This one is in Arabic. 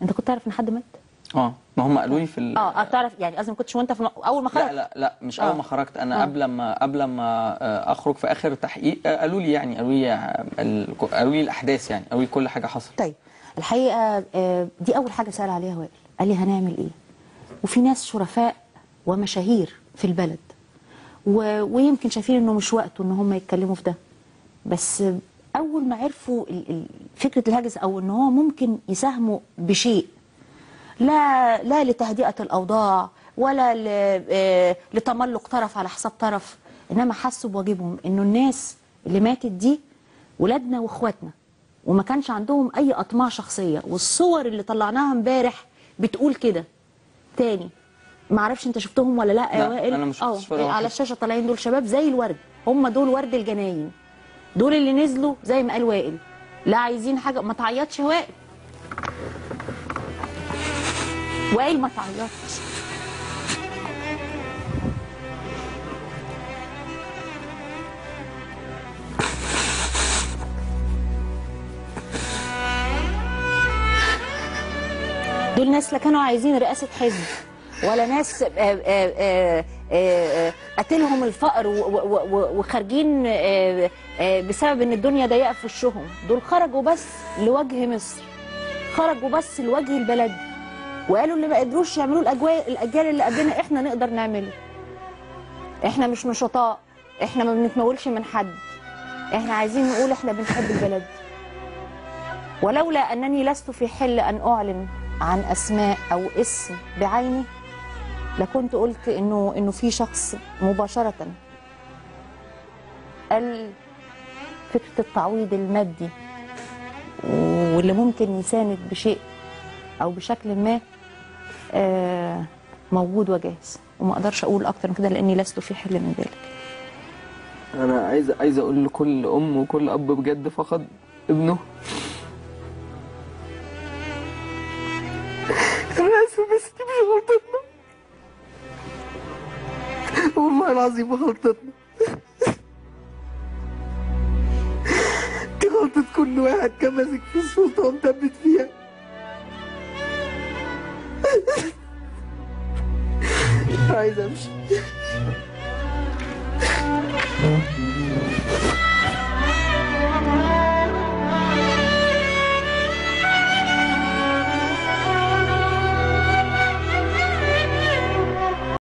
انت كنت تعرف ان حد مات؟ ما هم قالوا لي في تعرف يعني، قصدي ما كنتش وانت في اول ما خرجت؟ لا مش اول ما خرجت، انا قبل ما اخرج في اخر تحقيق قالوا لي قالوا لي الاحداث، يعني قالوا لي كل حاجه حصلت. طيب الحقيقه دي اول حاجه سال عليها وائل، قال لي هنعمل ايه؟ وفي ناس شرفاء ومشاهير في البلد ويمكن شايفين انه مش وقته ان هم يتكلموا في ده، بس اول ما عرفوا فكره الهجس او ان هو ممكن يساهموا بشيء لا لتهدئه الاوضاع ولا لتملق طرف على حساب طرف، انما حسوا بواجبهم انه الناس اللي ماتت دي ولادنا واخواتنا، وما كانش عندهم اي اطماع شخصيه، والصور اللي طلعناها امبارح بتقول كده. تاني ما اعرفش انت شفتهم ولا لا يا وائل؟ انا مش على الشاشه طالعين دول شباب زي الورد، هم دول ورد الجناين، دول اللي نزلوا زي ما قال وائل، لا عايزين حاجه. ما تعيطش يا وائل، وائل ما تعيطش. دول ناس لا كانوا عايزين رئاسه حزب ولا ناس قتلهم الفقر وخارجين بسبب ان الدنيا ضيقه في وشهم. دول خرجوا بس لوجه مصر، خرجوا بس لوجه البلد، وقالوا اللي ما قدروش يعملوه الاجيال اللي قبلنا احنا نقدر نعمله. احنا مش نشطاء، احنا ما بنتمولش من حد، احنا عايزين نقول احنا بنحب البلد. ولولا انني لست في حل ان اعلن عن اسماء او اسم بعيني لكنت قلت انه في شخص مباشره قال فكره التعويض المادي واللي ممكن يساند بشيء او بشكل ما موجود وجاهز، وما اقدرش اقول اكتر من كده لاني لست في حل من ذلك. انا عايز اقول لكل ام وكل اب بجد فقد ابنه، انا اسف بس دي مش غلطتنا، والله العظيم غلطتنا، دي غلطة كل واحد كان ماسك في السلطة ومثبت فيها. عايز امشي.